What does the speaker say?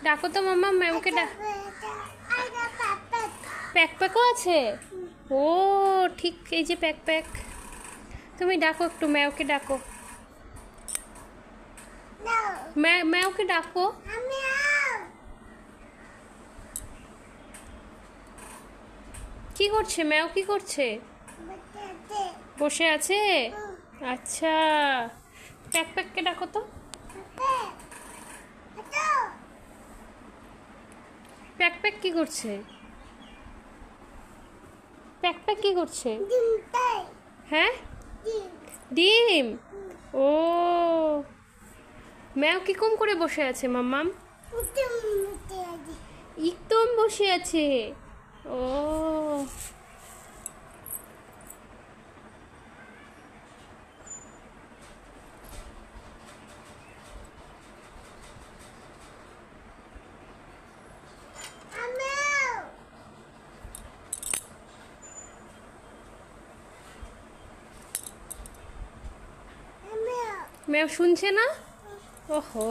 ডাকো তো মাম্মা, ম্যামকে ডাক। প্যাকপ্যাকও আছে? ও ঠিক, এই যে প্যাকপ্যাক। তুমি ডাকো একটু, ম্যাওকে ডাকো। ম্যাওকে ডাকো। কি করছে ম্যাও, কি করছে? বসে আছে। আচ্ছা, প্যাকপ্যাককে ডাকো তো। প্যাকপ্যাক কি করছে? প্যাকপ্যাক কি করছে? হ্যাঁ, ডিম। ও, ম্যাও কি কম করে বসে আছে মাম্মাম? একদম বসে আছে। ও, ম্যাও শুনছে না? ওহো।